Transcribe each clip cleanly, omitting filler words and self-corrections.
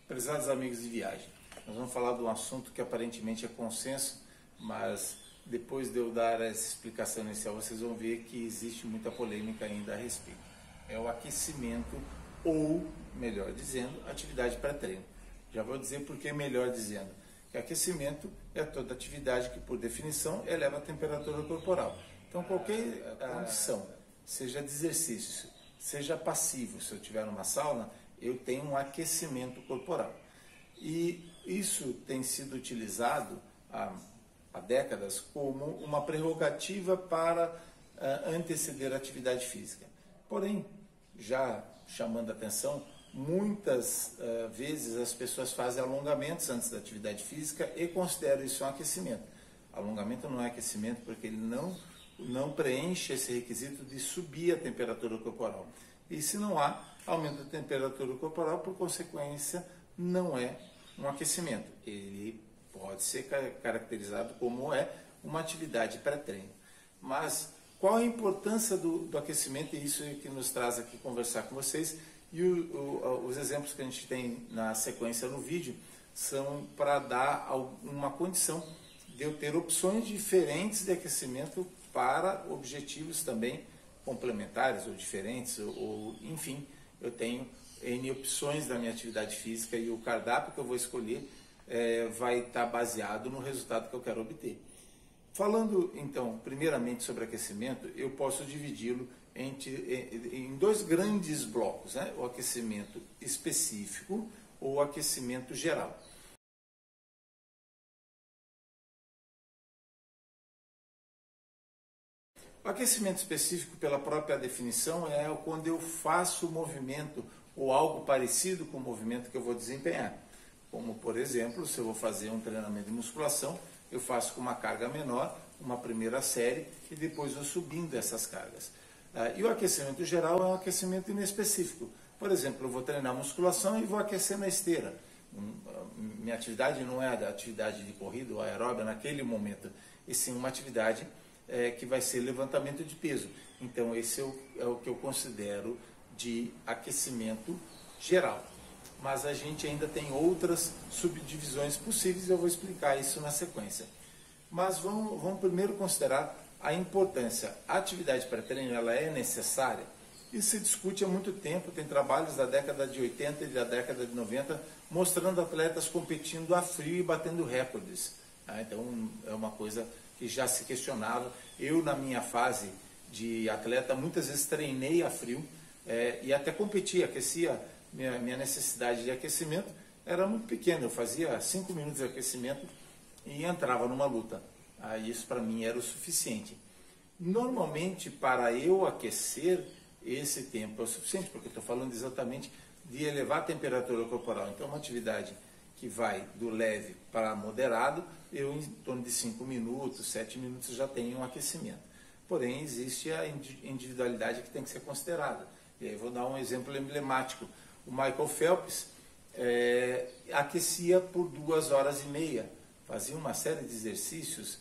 Prezados amigos de viagem, nós vamos falar de um assunto que aparentemente é consenso, mas depois de eu dar essa explicação inicial, vocês vão ver que existe muita polêmica ainda a respeito. É o aquecimento ou, melhor dizendo, atividade pré-treino. Já vou dizer por que melhor dizendo. Que aquecimento é toda atividade que, por definição, eleva a temperatura corporal. Então, qualquer condição, seja de exercício, seja passivo, se eu estiver numa sauna, eu tenho um aquecimento corporal. E isso tem sido utilizado há décadas como uma prerrogativa para anteceder a atividade física. Porém, já chamando a atenção, muitas vezes as pessoas fazem alongamentos antes da atividade física e consideram isso um aquecimento. Alongamento não é aquecimento porque ele não preenche esse requisito de subir a temperatura corporal. E se não há aumento da temperatura corporal, por consequência, não é um aquecimento. Ele pode ser caracterizado como uma atividade pré-treino. Mas qual a importância do aquecimento? E isso é que nos traz aqui conversar com vocês. E os exemplos que a gente tem na sequência no vídeo são para dar uma condição de eu ter opções diferentes de aquecimento para objetivos também complementares ou diferentes, ou enfim, eu tenho N opções da minha atividade física e o cardápio que eu vou escolher vai estar baseado no resultado que eu quero obter. Falando então, primeiramente sobre aquecimento, eu posso dividi-lo em dois grandes blocos, né? O aquecimento específico ou o aquecimento geral. O aquecimento específico, pela própria definição, é quando eu faço o movimento ou algo parecido com o movimento que eu vou desempenhar. Como, por exemplo, se eu vou fazer um treinamento de musculação, eu faço com uma carga menor, uma primeira série, e depois vou subindo essas cargas. E o aquecimento geral é um aquecimento inespecífico. Por exemplo, eu vou treinar musculação e vou aquecer na esteira. Minha atividade não é a atividade de corrida ou aeróbica naquele momento, e sim uma atividade que vai ser levantamento de peso. Então, esse é o que eu considero de aquecimento geral. Mas a gente ainda tem outras subdivisões possíveis e eu vou explicar isso na sequência. Mas vamos primeiro considerar a importância. A atividade pré-treino, ela é necessária? Isso se discute há muito tempo, tem trabalhos da década de 80 e da década de 90 mostrando atletas competindo a frio e batendo recordes. Então, é uma coisa que já se questionava. Eu, na minha fase de atleta, muitas vezes treinei a frio e até competia, aquecia. Minha necessidade de aquecimento era muito pequena, eu fazia 5 minutos de aquecimento e entrava numa luta. Isso para mim era o suficiente. Normalmente, para eu aquecer, esse tempo é o suficiente, porque eu estou falando exatamente de elevar a temperatura corporal. Então, uma atividade que vai do leve para moderado, eu em torno de 5 minutos, 7 minutos já tenho um aquecimento. Porém, existe a individualidade que tem que ser considerada. E aí vou dar um exemplo emblemático. O Michael Phelps aquecia por 2 horas e meia, fazia uma série de exercícios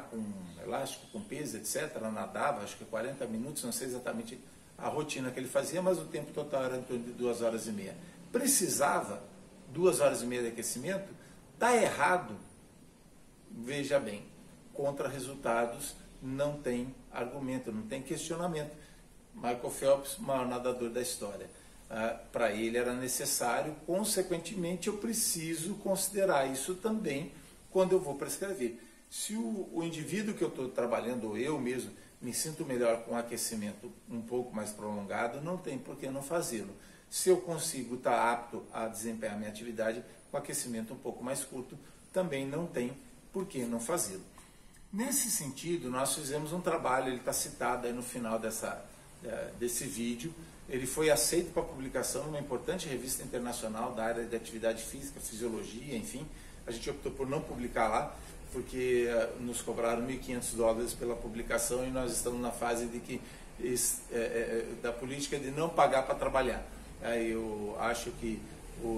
com elástico, com peso, etc. Nadava, acho que 40 minutos, não sei exatamente a rotina que ele fazia, mas o tempo total era em torno de 2 horas e meia. Precisava 2 horas e meia de aquecimento? Está errado. Veja bem, contra resultados não tem argumento, não tem questionamento. Michael Phelps, maior nadador da história. Para ele era necessário, consequentemente eu preciso considerar isso também quando eu vou prescrever. Se o indivíduo que eu estou trabalhando, ou eu mesmo, me sinto melhor com aquecimento um pouco mais prolongado, não tem por que não fazê-lo. Se eu consigo estar apto a desempenhar minha atividade com aquecimento um pouco mais curto, também não tem por que não fazê-lo. Nesse sentido, nós fizemos um trabalho, ele está citado aí no final desse vídeo. Ele foi aceito para publicação numa importante revista internacional da área de atividade física, fisiologia, enfim. A gente optou por não publicar lá, porque nos cobraram $1.500 pela publicação e nós estamos na fase da política de não pagar para trabalhar. Eu acho que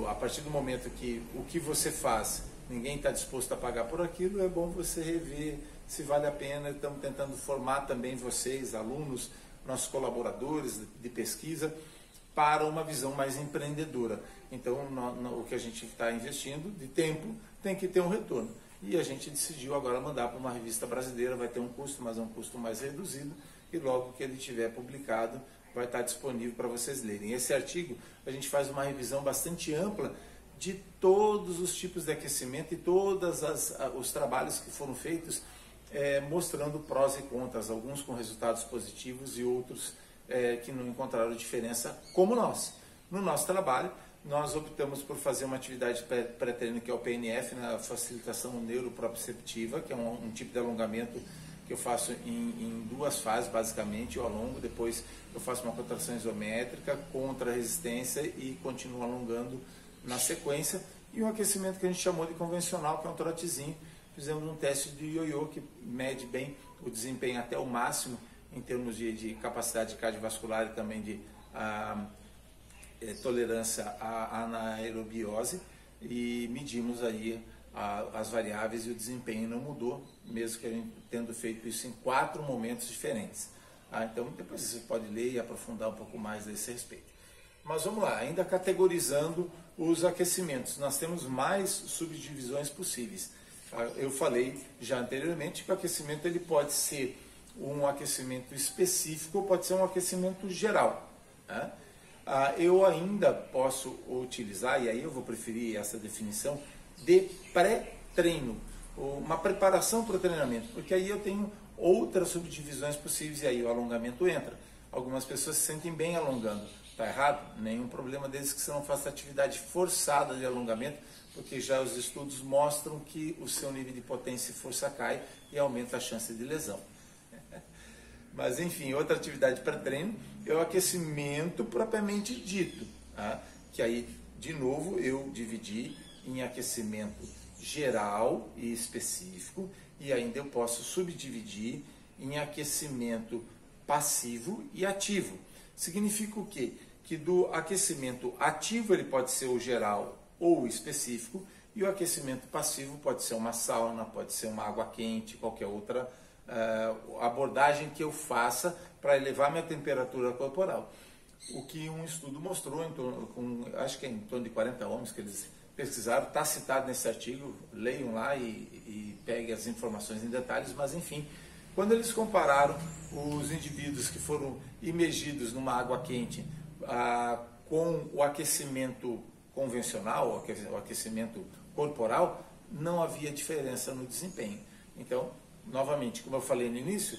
a partir do momento que o que você faz, ninguém está disposto a pagar por aquilo, é bom você rever se vale a pena. Estamos tentando formar também vocês, alunos, nossos colaboradores de pesquisa, para uma visão mais empreendedora. Então, o que a gente está investindo de tempo tem que ter um retorno. E a gente decidiu agora mandar para uma revista brasileira, vai ter um custo, mas é um custo mais reduzido, e logo que ele estiver publicado, vai estar disponível para vocês lerem. Esse artigo, a gente faz uma revisão bastante ampla de todos os tipos de aquecimento e todos os trabalhos que foram feitos, mostrando prós e contras, alguns com resultados positivos e outros que não encontraram diferença, como nós. No nosso trabalho, nós optamos por fazer uma atividade pré-treino, que é o PNF, na facilitação neuroproprioceptiva, que é um tipo de alongamento que eu faço em 2 fases, basicamente. Eu alongo, depois eu faço uma contração isométrica contra a resistência e continuo alongando na sequência. E um aquecimento que a gente chamou de convencional, que é um trotezinho. Fizemos um teste de ioiô que mede bem o desempenho até o máximo em termos de capacidade cardiovascular e também de tolerância à anaerobiose, e medimos aí as variáveis e o desempenho não mudou, mesmo que a gente tendo feito isso em 4 momentos diferentes. Então depois você pode ler e aprofundar um pouco mais a esse respeito. Mas vamos lá, ainda categorizando os aquecimentos, nós temos mais subdivisões possíveis. Eu falei já anteriormente que o aquecimento ele pode ser um aquecimento específico ou pode ser um aquecimento geral, né? Eu ainda posso utilizar, e aí eu vou preferir essa definição, de pré-treino, uma preparação para o treinamento, porque aí eu tenho outras subdivisões possíveis e aí o alongamento entra. Algumas pessoas se sentem bem alongando, está errado? Nenhum problema desde que você não faça atividade forçada de alongamento, porque já os estudos mostram que o seu nível de potência e força cai e aumenta a chance de lesão. Mas enfim, outra atividade para treino é o aquecimento propriamente dito, tá? Que aí, de novo, eu dividi em aquecimento geral e específico, e ainda eu posso subdividir em aquecimento passivo e ativo. Significa o quê? Que do aquecimento ativo ele pode ser o geral ou o específico, e o aquecimento passivo pode ser uma sauna, pode ser uma água quente, qualquer outra abordagem que eu faça para elevar minha temperatura corporal. O que um estudo mostrou, acho que é em torno de 40 homens que eles pesquisaram, está citado nesse artigo, leiam lá e peguem as informações em detalhes, mas enfim, quando eles compararam os indivíduos que foram imergidos numa água quente com o aquecimento convencional, o aquecimento corporal, não havia diferença no desempenho. Então, novamente, como eu falei no início,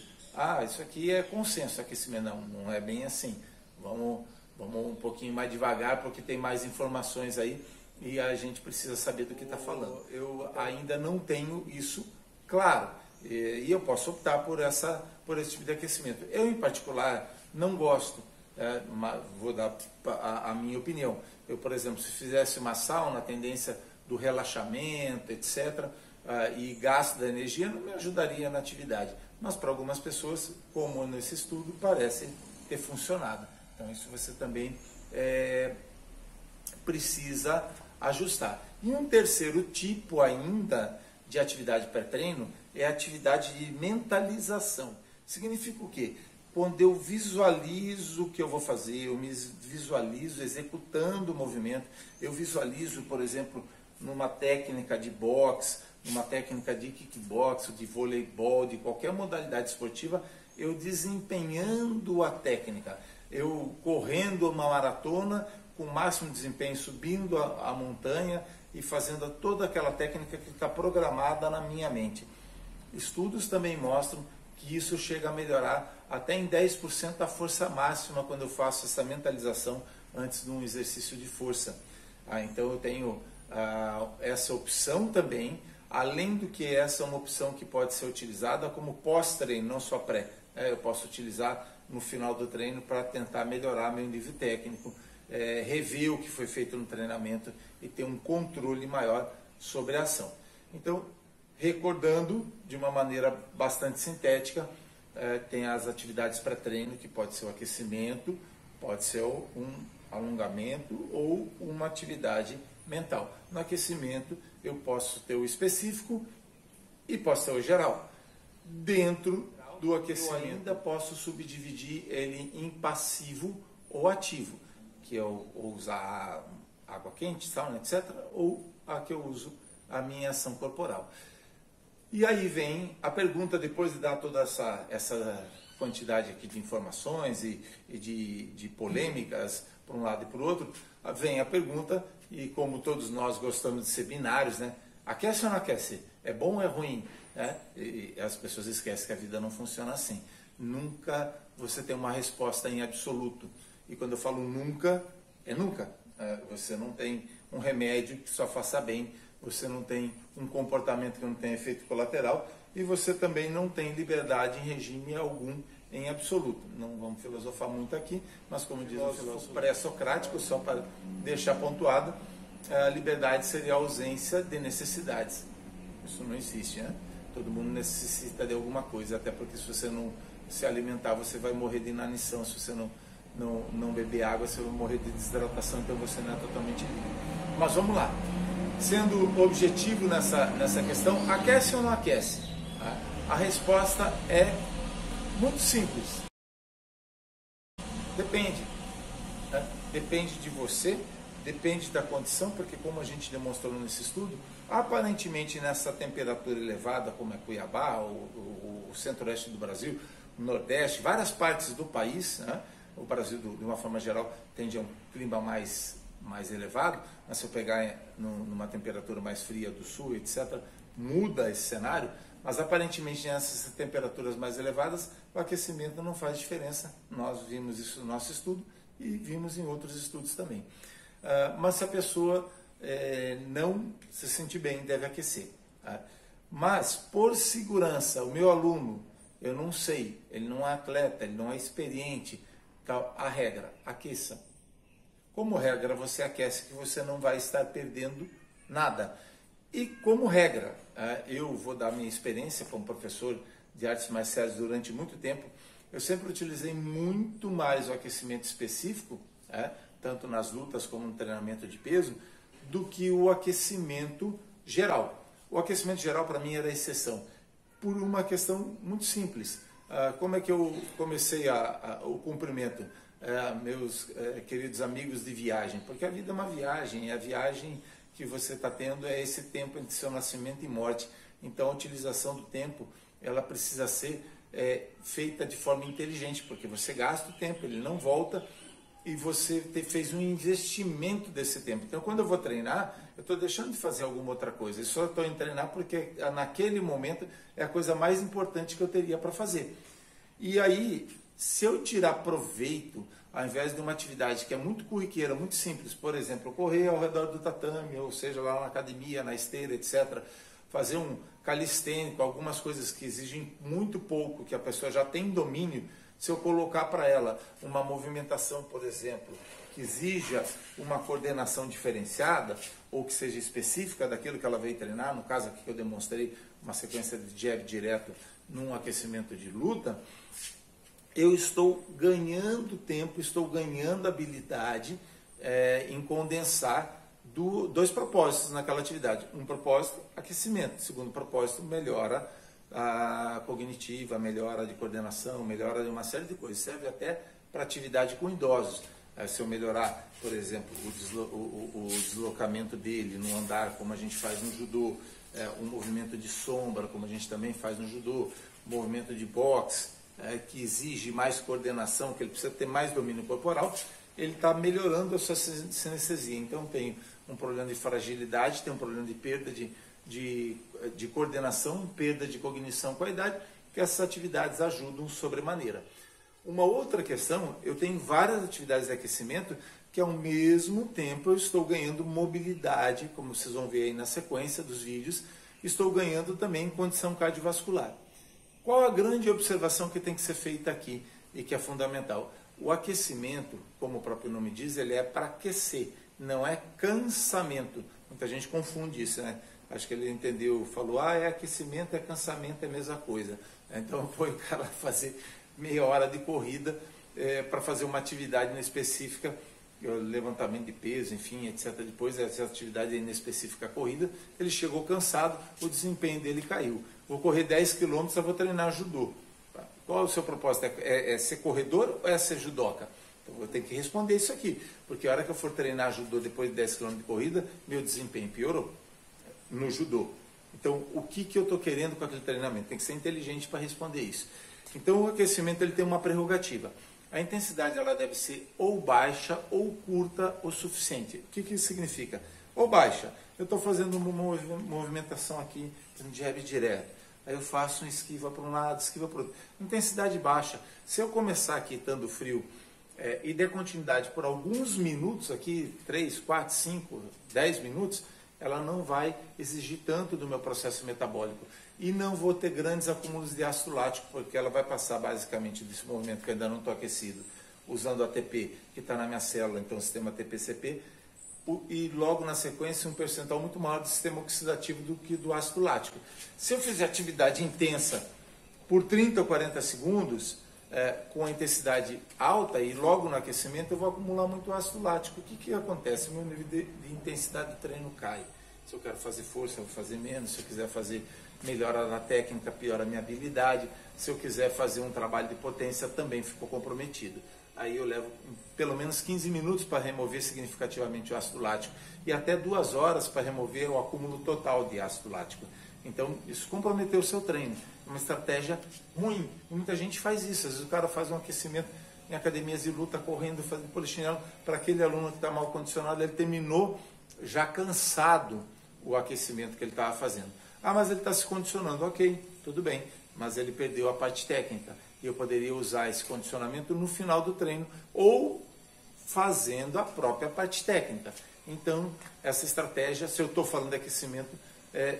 isso aqui é consenso, aquecimento. Não é bem assim. Vamos um pouquinho mais devagar, porque tem mais informações aí e a gente precisa saber do que está falando. Eu ainda não tenho isso claro, e eu posso optar por esse tipo de aquecimento. Eu, em particular, não gosto, vou dar a minha opinião. Eu, por exemplo, se fizesse uma sauna, a tendência do relaxamento, etc., e gasto da energia não me ajudaria na atividade. Mas para algumas pessoas, como nesse estudo, parece ter funcionado. Então isso você também precisa ajustar. E um terceiro tipo ainda de atividade pré-treino é a atividade de mentalização. Significa o quê? Quando eu visualizo o que eu vou fazer, eu me visualizo executando o movimento, eu visualizo, por exemplo, numa técnica de boxe, numa técnica de kickbox, de voleibol, de qualquer modalidade esportiva, eu desempenhando a técnica, eu correndo uma maratona com o máximo desempenho, subindo a montanha e fazendo toda aquela técnica que está programada na minha mente. Estudos também mostram que isso chega a melhorar até em 10% a força máxima quando eu faço essa mentalização antes de um exercício de força. Então eu tenho essa opção também, além do que essa é uma opção que pode ser utilizada como pós-treino, não só pré. Eu posso utilizar no final do treino para tentar melhorar meu nível técnico, rever o que foi feito no treinamento e ter um controle maior sobre a ação. Então, recordando de uma maneira bastante sintética, tem as atividades pré-treino, que pode ser o aquecimento, pode ser um alongamento ou uma atividade mental. No aquecimento, eu posso ter o específico e posso ter o geral. Dentro do aquecimento, eu ainda posso subdividir ele em passivo ou ativo. que eu usar água quente, sauna, etc., ou a que eu uso a minha ação corporal. E aí vem a pergunta, depois de dar toda essa quantidade aqui de informações e de polêmicas por um lado e por outro, vem a pergunta, e como todos nós gostamos de ser binários, né? Aquece ou não aquece? É bom ou é ruim? Né? E as pessoas esquecem que a vida não funciona assim. Nunca você tem uma resposta em absoluto. E quando eu falo nunca, é nunca. Você não tem um remédio que só faça bem, você não tem um comportamento que não tem efeito colateral, e você também não tem liberdade em regime algum em absoluto. Não vamos filosofar muito aqui, mas como diz o filósofo pré-socrático, só para deixar pontuado, a liberdade seria a ausência de necessidades. Isso não existe, né? Todo mundo necessita de alguma coisa, até porque se você não se alimentar, você vai morrer de inanição. Se você não beber água, você vai morrer de desidratação, então você não é totalmente livre. Mas vamos lá. Sendo objetivo nessa questão, aquece ou não aquece? A resposta é muito simples. Depende. Depende de você, depende da condição, porque como a gente demonstrou nesse estudo, aparentemente nessa temperatura elevada, como é Cuiabá, o centro-oeste do Brasil, o nordeste, várias partes do país, né? O Brasil, de uma forma geral, tende a um clima mais elevado, mas se eu pegar numa temperatura mais fria do sul, etc., muda esse cenário, mas aparentemente nessas temperaturas mais elevadas, o aquecimento não faz diferença. Nós vimos isso no nosso estudo e vimos em outros estudos também. Mas se a pessoa não se sentir bem, deve aquecer. Mas, por segurança, o meu aluno, eu não sei, ele não é atleta, ele não é experiente, então, a regra, aqueça. Como regra, você aquece que você não vai estar perdendo nada. E como regra, eu vou dar minha experiência como professor de artes marciais durante muito tempo, eu sempre utilizei muito mais o aquecimento específico, tanto nas lutas como no treinamento de peso, do que o aquecimento geral. O aquecimento geral para mim era exceção, por uma questão muito simples. Como é que eu comecei o cumprimento? Meus queridos amigos de viagem, porque a vida é uma viagem, e a viagem que você está tendo é esse tempo entre seu nascimento e morte. Então a utilização do tempo, ela precisa ser feita de forma inteligente, porque você gasta o tempo, ele não volta, e você fez um investimento desse tempo. Então quando eu vou treinar, eu estou deixando de fazer alguma outra coisa, eu só estou em treinar porque naquele momento é a coisa mais importante que eu teria para fazer. E aí, se eu tirar proveito, ao invés de uma atividade que é muito corriqueira, muito simples, por exemplo, correr ao redor do tatame, ou seja, lá na academia, na esteira, etc., fazer um calistênico, algumas coisas que exigem muito pouco, que a pessoa já tem domínio, se eu colocar para ela uma movimentação, por exemplo, que exija uma coordenação diferenciada, ou que seja específica daquilo que ela veio treinar, no caso aqui que eu demonstrei uma sequência de jab direto num aquecimento de luta, eu estou ganhando tempo, estou ganhando habilidade em condensar dois propósitos naquela atividade. Um propósito, aquecimento. Segundo propósito, melhora cognitiva, melhora de coordenação, melhora de uma série de coisas. Serve até para atividade com idosos. Se eu melhorar, por exemplo, o deslocamento dele no andar, como a gente faz no judô, um movimento de sombra, como a gente também faz no judô, um movimento de boxe, que exige mais coordenação, que ele precisa ter mais domínio corporal, ele está melhorando a sua sinestesia. Então tem um problema de fragilidade, tem um problema de perda de coordenação, perda de cognição com a idade, que essas atividades ajudam sobremaneira. Uma outra questão, eu tenho várias atividades de aquecimento que ao mesmo tempo eu estou ganhando mobilidade, como vocês vão ver aí na sequência dos vídeos, estou ganhando também condição cardiovascular. Qual a grande observação que tem que ser feita aqui e que é fundamental? O aquecimento, como o próprio nome diz, ele é para aquecer, não é cansamento. Muita gente confunde isso, né? Acho que ele entendeu, falou, é aquecimento, é cansamento, é a mesma coisa. Então põe o cara a fazer meia hora de corrida para fazer uma atividade específica, levantamento de peso, enfim, etc. Depois dessa atividade específica, a corrida, ele chegou cansado, o desempenho dele caiu. Vou correr 10 quilômetros, eu vou treinar judô. Qual é o seu propósito? É ser corredor ou é ser judoca? Então, eu tenho que responder isso aqui, porque a hora que eu for treinar judô depois de 10 km de corrida, meu desempenho piorou no judô. Então, o que eu estou querendo com aquele treinamento? Tem que ser inteligente para responder isso. Então, o aquecimento ele tem uma prerrogativa. A intensidade ela deve ser ou baixa ou curta o suficiente. O que isso significa? Ou baixa. Eu estou fazendo uma movimentação aqui de jab direto. Aí eu faço um esquiva para um lado, esquiva para o outro. Intensidade baixa. Se eu começar aqui estando frio e der continuidade por alguns minutos aqui, 3, 4, 5, 10 minutos, ela não vai exigir tanto do meu processo metabólico. E não vou ter grandes acúmulos de ácido lático, porque ela vai passar basicamente desse movimento que eu ainda não estou aquecido, usando o ATP que está na minha célula, então o sistema ATP-CP, e logo na sequência um percentual muito maior do sistema oxidativo do que do ácido lático. Se eu fizer atividade intensa por 30 ou 40 segundos, com a intensidade alta e logo no aquecimento, eu vou acumular muito ácido lático. O que acontece? Meu nível de intensidade do treino cai. Se eu quero fazer força, eu vou fazer menos. Se eu quiser fazer melhora na técnica, piora a minha habilidade. Se eu quiser fazer um trabalho de potência, também ficou comprometido. Aí eu levo pelo menos 15 minutos para remover significativamente o ácido lático e até 2 horas para remover o acúmulo total de ácido lático. Então, isso comprometeu o seu treino. É uma estratégia ruim. E muita gente faz isso. Às vezes o cara faz um aquecimento em academias de luta, correndo, fazendo polichinelo. Para aquele aluno que está mal condicionado, ele terminou já cansado o aquecimento que ele estava fazendo. Ah, mas ele está se condicionando. Ok, tudo bem. Mas ele perdeu a parte técnica. E eu poderia usar esse condicionamento no final do treino ou fazendo a própria parte técnica. Então, essa estratégia, se eu estou falando de aquecimento,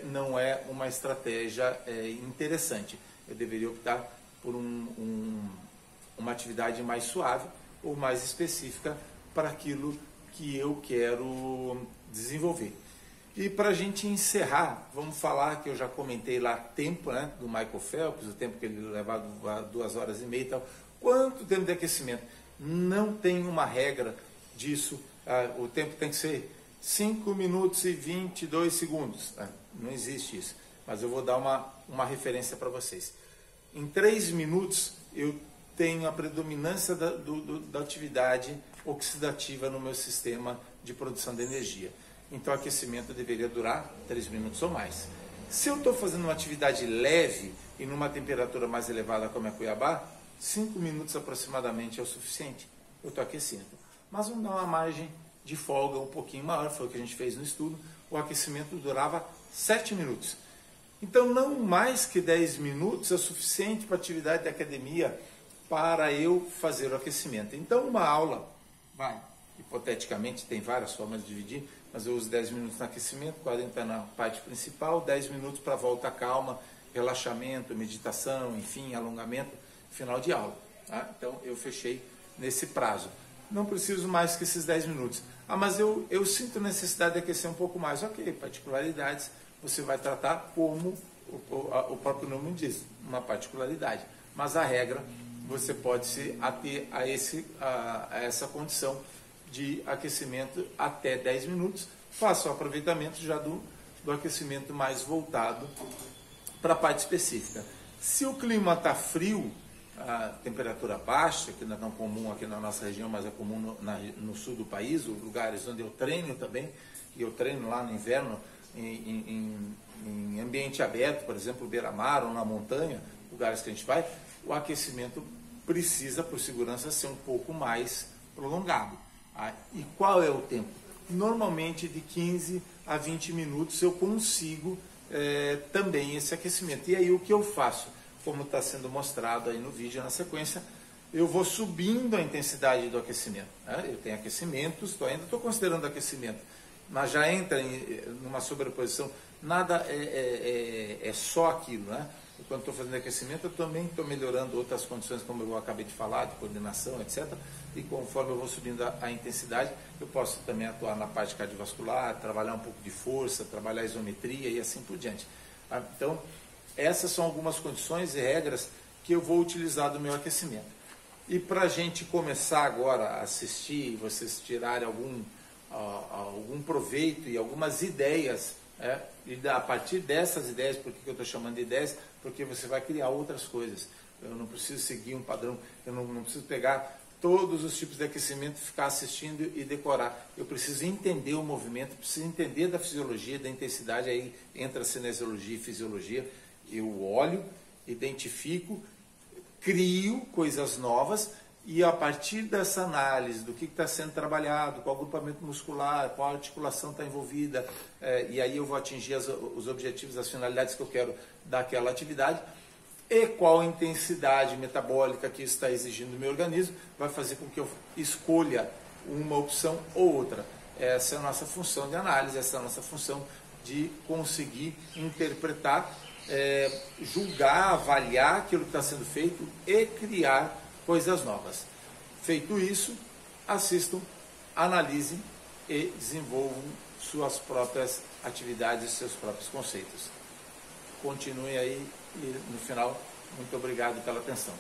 não é uma estratégia interessante. Eu deveria optar por uma atividade mais suave ou mais específica para aquilo que eu quero desenvolver. E para a gente encerrar, vamos falar que eu já comentei lá tempo, né, do Michael Phelps, o tempo que ele levava 2 horas e meia e tal. Quanto tempo de aquecimento? Não tem uma regra disso. O tempo tem que ser 5 minutos e 22 segundos. Não existe isso. Mas eu vou dar uma referência para vocês. Em 3 minutos, eu tenho a predominância da atividade oxidativa no meu sistema de produção de energia. Então, o aquecimento deveria durar 3 minutos ou mais. Se eu estou fazendo uma atividade leve e numa temperatura mais elevada como é Cuiabá, 5 minutos aproximadamente é o suficiente. Eu estou aquecendo. Mas vamos dar uma margem de folga um pouquinho maior, foi o que a gente fez no estudo. O aquecimento durava 7 minutos. Então, não mais que 10 minutos é o suficiente para a atividade de academia para eu fazer o aquecimento. Então, uma aula vai, hipoteticamente, tem várias formas de dividir, mas eu uso 10 minutos no aquecimento, 40 na parte principal, 10 minutos para volta calma, relaxamento, meditação, enfim, alongamento, final de aula. Tá? Então, eu fechei nesse prazo. Não preciso mais que esses 10 minutos. Ah, mas eu sinto necessidade de aquecer um pouco mais. Ok, particularidades você vai tratar como o próprio nome diz, uma particularidade. Mas a regra, você pode se ater a essa condição de aquecimento até 10 minutos. Faça o aproveitamento já do aquecimento mais voltado para a parte específica. Se o clima está frio, a temperatura baixa, que não é tão comum aqui na nossa região, mas é comum no sul do país, os lugares onde eu treino também, e eu treino lá no inverno, em ambiente aberto, por exemplo, beira-mar ou na montanha, lugares que a gente vai, o aquecimento precisa, por segurança, ser um pouco mais prolongado. E qual é o tempo? Normalmente de 15 a 20 minutos eu consigo também esse aquecimento. E aí o que eu faço? Como está sendo mostrado aí no vídeo na sequência, eu vou subindo a intensidade do aquecimento. Eu tenho aquecimentos, ainda estou considerando aquecimento, mas já entra numa sobreposição, nada é só aquilo, né? Quando estou fazendo aquecimento, eu também estou melhorando outras condições, como eu acabei de falar, de coordenação, etc. E conforme eu vou subindo a intensidade, eu posso também atuar na parte cardiovascular, trabalhar um pouco de força, trabalhar a isometria e assim por diante. Então, essas são algumas condições e regras que eu vou utilizar do meu aquecimento. E para a gente começar agora a assistir, vocês tirarem algum proveito e algumas ideias, e a partir dessas ideias, por que eu estou chamando de ideias? Porque você vai criar outras coisas. Eu não preciso seguir um padrão, eu não preciso pegar todos os tipos de aquecimento, ficar assistindo e decorar. Eu preciso entender o movimento, preciso entender da fisiologia, da intensidade, aí entra a cinesiologia e fisiologia. Eu olho, identifico, crio coisas novas e a partir dessa análise do que está sendo trabalhado, qual agrupamento muscular, qual articulação está envolvida, e aí eu vou atingir os objetivos, as finalidades que eu quero daquela atividade, e qual a intensidade metabólica que isso está exigindo do meu organismo, vai fazer com que eu escolha uma opção ou outra. Essa é a nossa função de análise, essa é a nossa função de conseguir interpretar, julgar, avaliar aquilo que está sendo feito e criar coisas novas. Feito isso, assistam, analisem e desenvolvam suas próprias atividades, seus próprios conceitos. Continuem aí e no final, muito obrigado pela atenção.